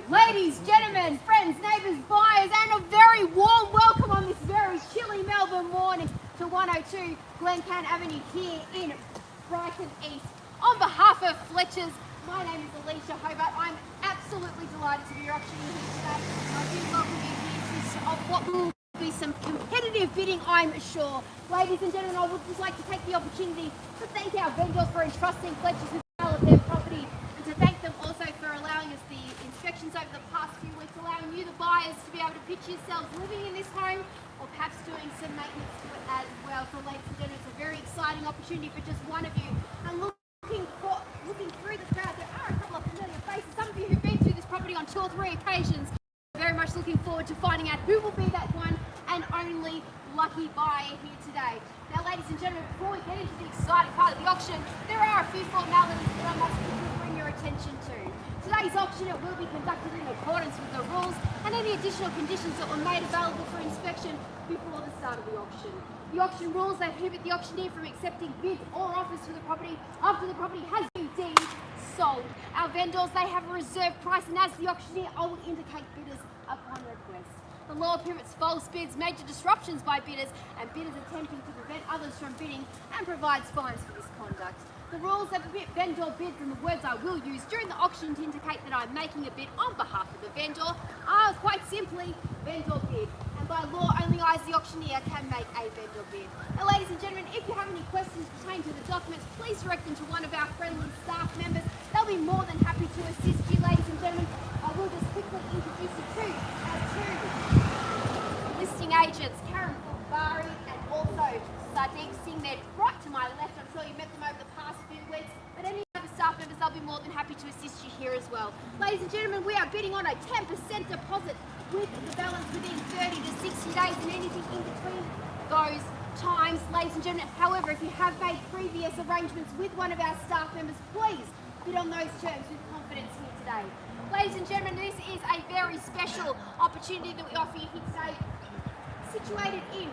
Ladies, gentlemen, friends, neighbours, buyers, and a very warm welcome on this very chilly Melbourne morning to 102 Glencairn Avenue here in Brighton East. On behalf of Fletchers, my name is Alisha, Hobart. I'm absolutely delighted to be auctioning here today. I do welcome you here to what will be some competitive bidding, I'm sure. Ladies and gentlemen, I would just like to take the opportunity to thank our vendors for entrusting Fletchers with the sale of their property, and to thank them also for allowing us the inspections over the past few weeks, allowing you, the buyers, to be able to picture yourselves living in this home or perhaps doing some maintenance to it as well. So ladies and gentlemen, it's a very exciting opportunity for just one of you. And looking through the crowd, there are a couple of familiar faces. Some of you who've been through this property on 2 or 3 occasions. Very much looking forward to finding out who will be that one and only lucky buyer here today. Now, ladies and gentlemen, before we get into the exciting part of the auction, there are a few formalities that I must quickly bring your attention to. Today's auction, it will be conducted in accordance with the rules and any additional conditions that were made available for inspection before the start of the auction. The auction rules, they prohibit the auctioneer from accepting bids or offers for the property after the property has been deemed sold. Our vendors, they have a reserve price, and as the auctioneer, I will indicate bidders upon request. The law prohibits false bids, major disruptions by bidders, and bidders attempting to prevent others from bidding, and provides fines for this conduct. The rules that permit vendor bids, and the words I will use during the auction to indicate that I'm making a bid on behalf of the vendor, are quite simply vendor bid. And by law, only I, as the auctioneer, can make a vendor bid. Now, ladies and gentlemen, if you have any questions pertaining to the documents, please direct them to one of our friendly staff members. They'll be more than happy to assist you, ladies and gentlemen. I will just quickly introduce you to our two listing agents, Karen Fulbari and also Sardeep Singh. They're right to my left. I'm sure you met them over the past few weeks. But any other staff members, they'll be more than happy to assist you here as well. Ladies and gentlemen, we are bidding on a 10% deposit with the balance within 30 to 60 days and anything in between those times, ladies and gentlemen. However, if you have made previous arrangements with one of our staff members, please bid on those terms with confidence here today. Ladies and gentlemen, this is a very special opportunity that we offer you here today, situated in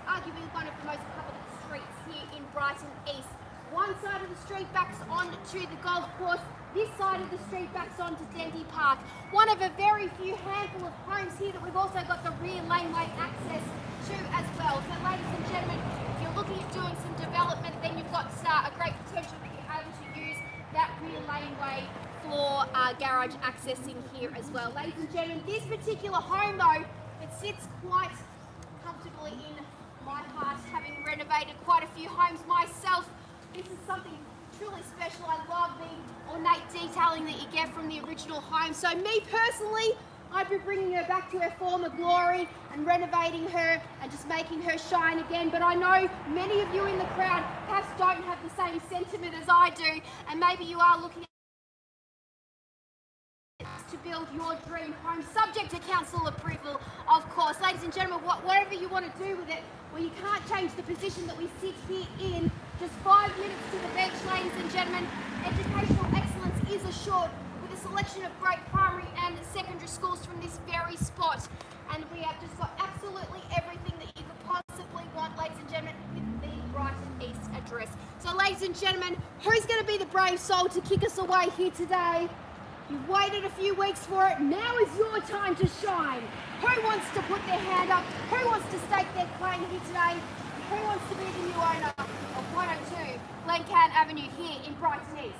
arguably one of the most coveted streets here in Brighton East. One side of the street backs on to the golf course. This side of the street backs on to Dendy Park. One of a very few handful of homes here that we've also got the rear laneway access to as well. So ladies and gentlemen, if you're looking at doing some development, then you've got a great potential that you're able to use that rear laneway for garage accessing here as well. Ladies and gentlemen, this particular home though, it sits quite comfortably in my heart, having renovated quite a few homes myself. This is something truly special. I love the ornate detailing that you get from the original home. So me personally, I'd be bringing her back to her former glory and renovating her and just making her shine again. But I know many of you in the crowd perhaps don't have the same sentiment as I do, and maybe you are looking to build your dream home, subject to council approval, of course. Ladies and gentlemen, whatever you want to do with it, well, you can't change the position that we sit here in. Just 5 minutes to the bench, ladies and gentlemen. Educational excellence is assured with a selection of great primary and secondary schools from this very spot. And we have just got absolutely everything that you could possibly want, ladies and gentlemen, with the Brighton East address. So, ladies and gentlemen, who's going to be the brave soul to kick us away here today? You've waited a few weeks for it. Now is your time to shine. Who wants to put their hand up? Who wants to stake their claim here today? Who wants to be the new owner of 102 Glencairn Avenue here in Brighton East?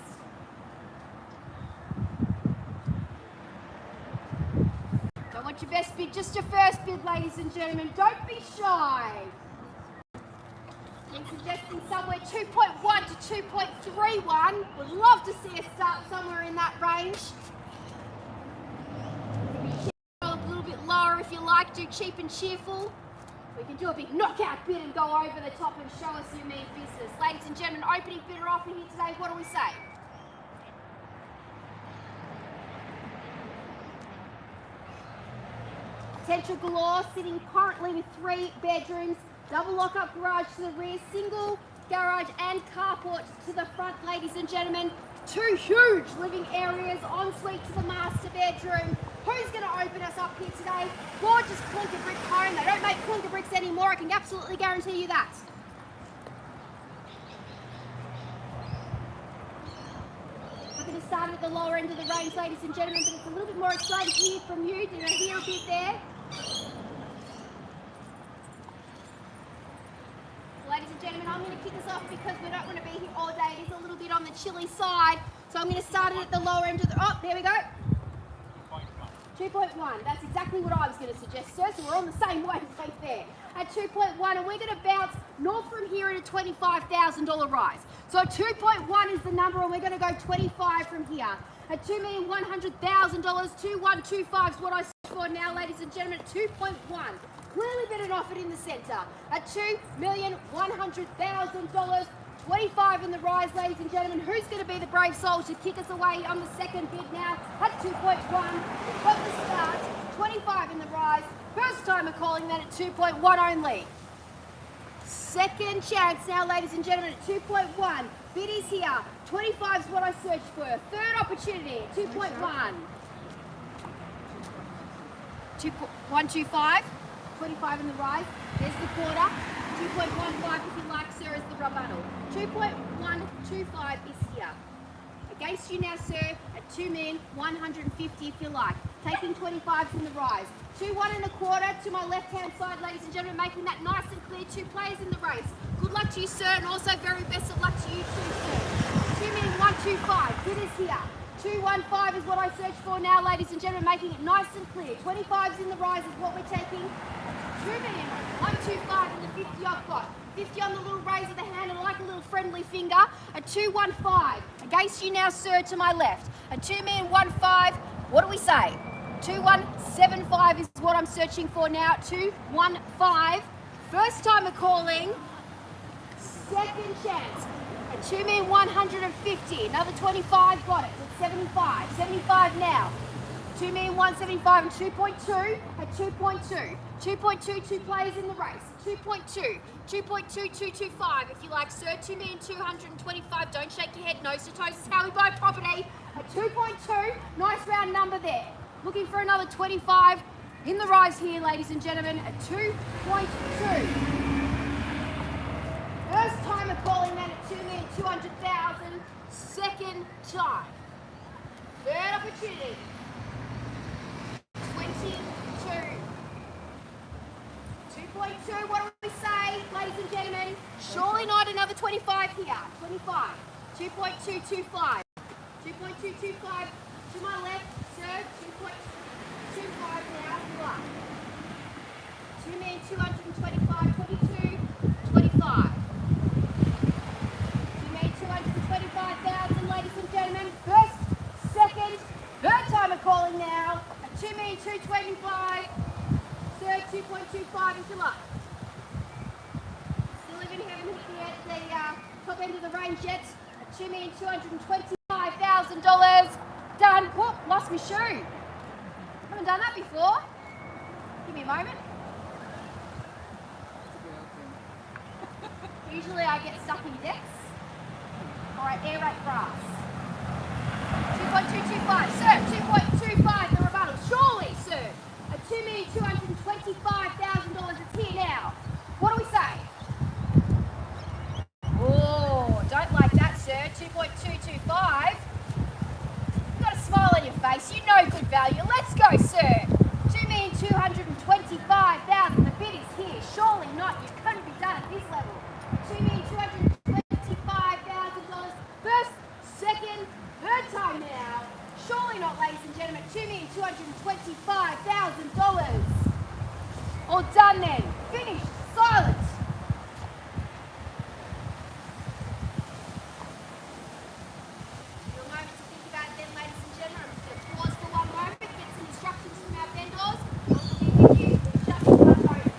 Don't want your best bid, just your first bid, ladies and gentlemen. Don't be shy. I'm suggesting somewhere 2.1 to 2.31. Would love to see us start somewhere in that range. A little bit lower if you like, do cheap and cheerful. We can do a big knockout bid and go over the top and show us who mean business. Ladies and gentlemen, opening bidder offer here today, what do we say? Potential galore, sitting currently with 3 bedrooms, double lock-up garage to the rear, single garage and carport to the front, ladies and gentlemen. 2 huge living areas, ensuite to the master bedroom. Who's going to open us up here today? Gorgeous clinker brick home. They don't make clinker bricks anymore, I can absolutely guarantee you that. Look at this started at the lower end of the range, ladies and gentlemen, but it's a little bit more exciting to hear from you. Did I hear a bit there? Ladies and gentlemen, I'm going to kick us off because we don't want to be here all day. It is a little bit on the chilly side. So I'm going to start it at the lower end of the... Oh, there we go. 2.1. That's exactly what I was going to suggest, sir. So we're on the same wavelength there. At 2.1, and we're going to bounce north from here at a $25,000 rise. So 2.1 is the number, and we're going to go 25 from here. At $2,100,000, 2125 is what I search for now, ladies and gentlemen, at 2.1. Clearly better offered in the centre. At $2,100,000, 25 in the rise, ladies and gentlemen. Who's going to be the brave soul to kick us away on the second bid now? At 2.1, from the start, 25 in the rise. First timer calling that at 2.1 only. Second chance now, ladies and gentlemen, at 2.1. Bid is here. 25 is what I searched for. Third opportunity at 2.1. 125. 25 in the rise. There's the quarter. 2.15 if you like, sir, is the rebuttal. 2.125 is here. Against you now, sir, at 2,150 if you like. Taking 25s in the rise. 2.25 to my left-hand side, ladies and gentlemen, making that nice and clear. 2 players in the race. Good luck to you, sir, and also very best of luck to you too, sir. 2,125. Bid is here. 215 is what I searched for now, ladies and gentlemen, making it nice and clear. 25s in the rise is what we're taking. 2,125 and the 50 I've got. 50 on the little raise of the hand and like a little friendly finger. A 215. Against you now, sir, to my left. A 2,115. What do we say? 2,175 is what I'm searching for now. 215. First timer calling. Second chance. At 2,150. Another 25. Got it. At 75. 75 now. 2,175 and 2.2 at 2.2. 2.2, 2 players in the race. 2.2, 2.2225 if you like, sir. 2,225. Don't shake your head. Nose to toes is how we buy property. At 2.2, nice round number there. Looking for another 25 in the rise here, ladies and gentlemen, at 2.2. First timer calling that at 2,200,000. Second time. Third opportunity. 22. 2.2, what do we say, ladies and gentlemen? Surely not another 25 here. 25. 2.225. 2.225 to my left, sir. 2.25 now. Block. 2,225. 22. 25. 2,225,000, ladies and gentlemen. First, second, third timer calling now. At 2,225. 2.25 if you like. Still even haven't hit the top end of the range yet. At $2,225,000. Done. Whoop, lost my shoe. Haven't done that before. Give me a moment. Usually I get stuck in decks. Alright, air at grass. 2.225. Sir, 2.25 the rebuttal. Surely, sir. At $2,225,000, it's here now. What do we say? Oh, don't like that, sir. 2.225. You've got a smile on your face. You know good value. Let's go, sir. 2,225,000. The bid is here. Surely not. You couldn't be done at this level. $2,225,000. First, second, third time now. Surely not, ladies and gentlemen. $2,225,000. All done then. Finished. Silence. A moment to think about it then, ladies and gentlemen. I'm just going to pause for one moment, get some instructions from our vendors. We'll be with you just in one moment.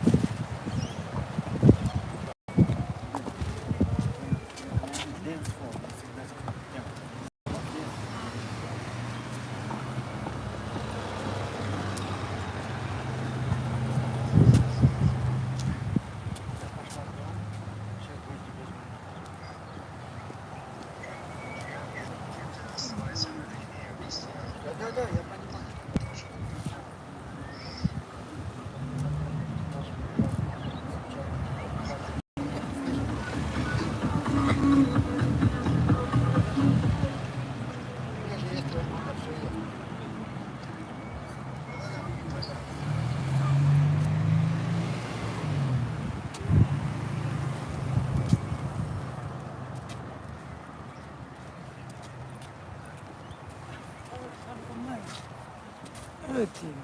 13.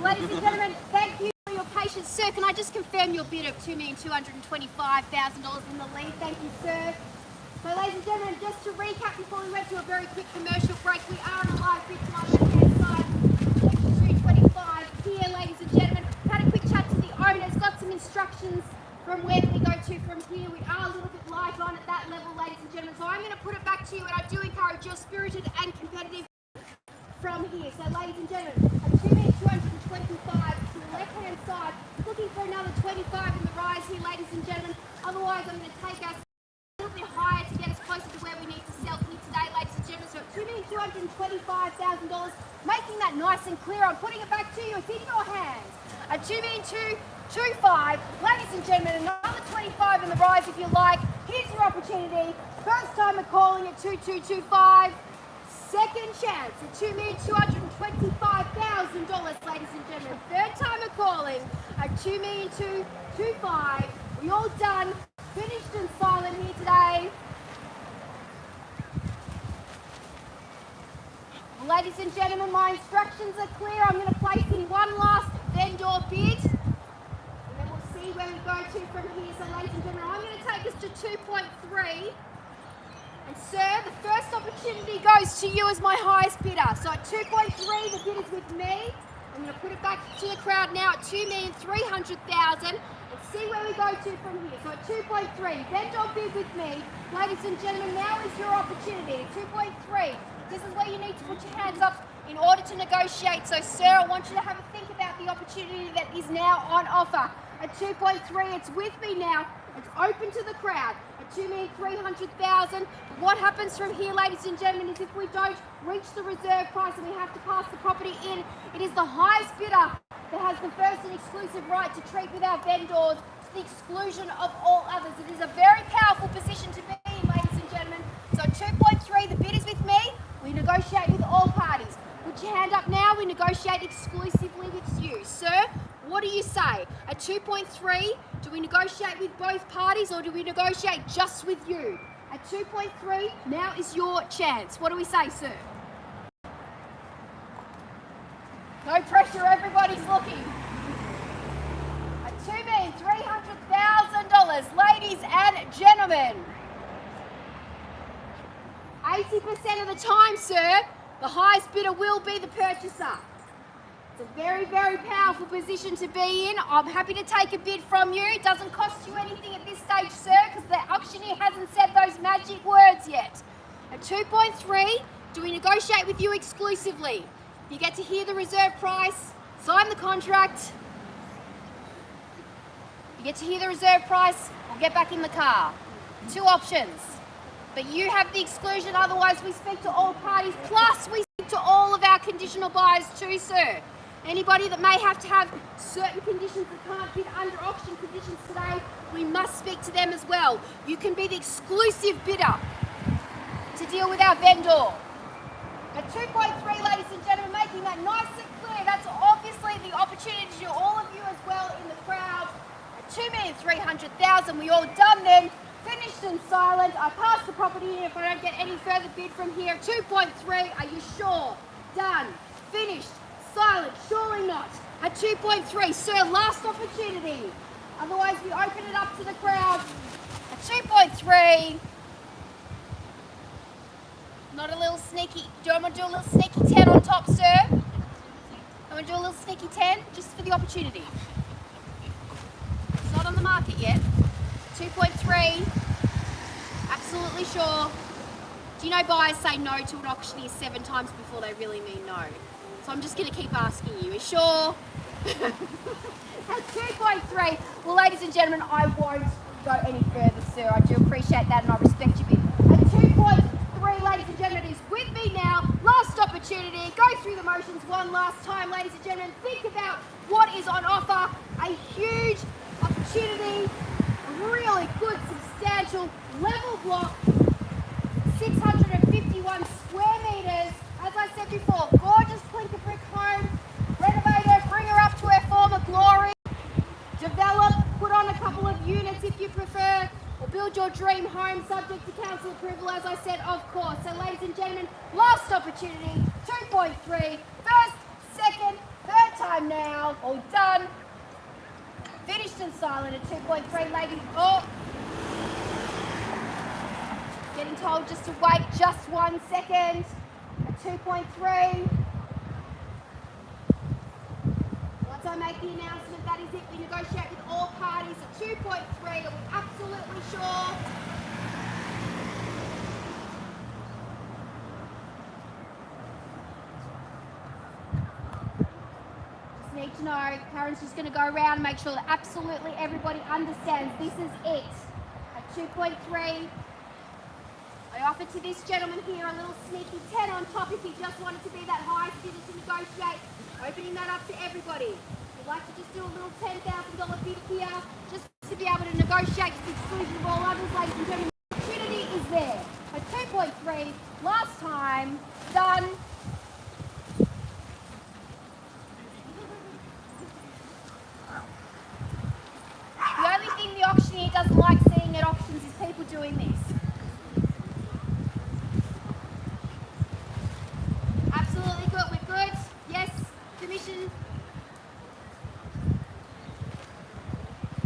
Ladies and gentlemen, thank you for your patience. Sir, can I just confirm your bid of $2,225,000 in the lead? Thank you, sir. So, ladies and gentlemen, just to recap before we went to a very quick commercial break, we are on a live bid to my left-hand side, 225 here, ladies and gentlemen. Had a quick chat to the owners, got some instructions from where we go to from here. We are a little bit light on at that level, ladies and gentlemen. So I'm going to put it back to you, and I do encourage your spirited and competitive from here. So, ladies and gentlemen, a $2,225 to the left-hand side. Looking for another 25 in the rise here, ladies and gentlemen. Otherwise, I'm going to take us a little bit higher to get us closer to where we need to sell here today, ladies and gentlemen. So, $2,225,000, making that nice and clear. I'm putting it back to you. It's in your hands. A $2,225,000, ladies and gentlemen. Another 25 in the rise if you like. Here's your opportunity. First timer calling at 2225. Second chance at $2,225,000, ladies and gentlemen. Third timer calling at $2,225,000. We all done, finished and silent here today. Ladies and gentlemen, my instructions are clear. I'm going to place in one last vendor bid, and then we'll see where we go to from here. So, ladies and gentlemen, I'm going to take us to 2.3. And sir, the first opportunity goes to you as my highest bidder. So at 2.3, the bid is with me. I'm going to put it back to the crowd now at $2,300,000 and see where we go to from here. So at 2.3, vendor bid with me. Ladies and gentlemen, now is your opportunity. 2.3, this is where you need to put your hands up in order to negotiate. So sir, I want you to have a think about the opportunity that is now on offer. At 2.3, it's with me now. It's open to the crowd at $2,300,000. What happens from here, ladies and gentlemen, is if we don't reach the reserve price and we have to pass the property in, it is the highest bidder that has the first and exclusive right to treat with our vendors the exclusion of all others. It is a very powerful position to be in, ladies and gentlemen. So at 2.3, the bid is with me. We negotiate with all parties. Put your hand up now. We negotiate exclusively with you. Sir, what do you say? At 2.3, do we negotiate with both parties or do we negotiate just with you? At 2.3, now is your chance. What do we say, sir? No pressure, everybody's looking. At $2,300,000, ladies and gentlemen. 80% of the time, sir, the highest bidder will be the purchaser. It's a very, very powerful position to be in. I'm happy to take a bid from you. It doesn't cost you anything at this stage, sir, because the auctioneer hasn't said those magic words yet. At 2.3, do we negotiate with you exclusively? You get to hear the reserve price, sign the contract. You get to hear the reserve price or get back in the car. Two options. But you have the exclusion, otherwise we speak to all parties, plus we speak to all of our conditional buyers too, sir. Anybody that may have to have certain conditions that can't bid under auction conditions today, we must speak to them as well. You can be the exclusive bidder to deal with our vendor. At 2.3, ladies and gentlemen, making that nice and clear, that's obviously the opportunity to all of you as well in the crowd. At $2,300,000, we all done then, finished and silent. I pass the property in if I don't get any further bid from here. 2.3, are you sure? Done, finished, silent, surely not. At 2.3, sir, last opportunity. Otherwise, we open it up to the crowd. At 2.3, not a little sneaky, do you want to do a little sneaky 10 on top, sir? I want to do a little sneaky 10 just for the opportunity. It's not on the market yet. 2.3, absolutely sure. Do you know buyers say no to an auctioneer 7 times before they really mean no? So I'm just going to keep asking you, are you sure? At 2.3, well, ladies and gentlemen, I won't go any further, sir. I do appreciate that and I respect you. At 2.3, ladies and gentlemen, is with me now. Last opportunity. Go through the motions one last time, ladies and gentlemen. Think about what is on offer. A huge opportunity. A really good, substantial, level block. 651 square metres. As I said before, gorgeous clinker brick home. Renovate her, bring her up to her former glory. Develop, put on a couple of units if you prefer, or build your dream home subject to council approval, as I said, of course. So ladies and gentlemen, last opportunity, 2.3, first, second, third time now, all done. Finished and silent at 2.3, ladies. Oh, getting told just to wait just 1 second at 2.3. Once I make the announcement, that is it. We negotiate with all parties at 2.3. Are we absolutely sure? Just need to know. Karen's just going to go around and make sure that absolutely everybody understands this is it. At 2.3, I offer to this gentleman here a little sneaky 10 on top if he just wanted to be that highest bidder to negotiate. Opening that up to everybody. We'd like to just do a little $10,000 bid here, just to be able to negotiate the exclusion of all others, ladies and gentlemen. The opportunity is there. At 2.3, last time, done. The only thing the auctioneer doesn't like seeing at auctions is people doing this. Absolutely good, we're good. Yes, commission.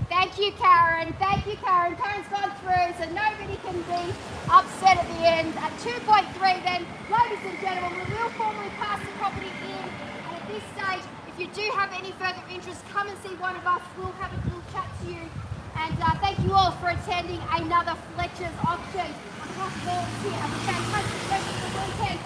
Thank you, Karen. Thank you, Karen. Karen's gone through, so nobody can be upset at the end. At 2.3 then, ladies and gentlemen, we will formally pass the property in. And at this stage, if you do have any further interest, come and see one of us. We'll have a little chat to you. And thank you all for attending another Fletchers auction across the board here. Have a fantastic rest of the weekend.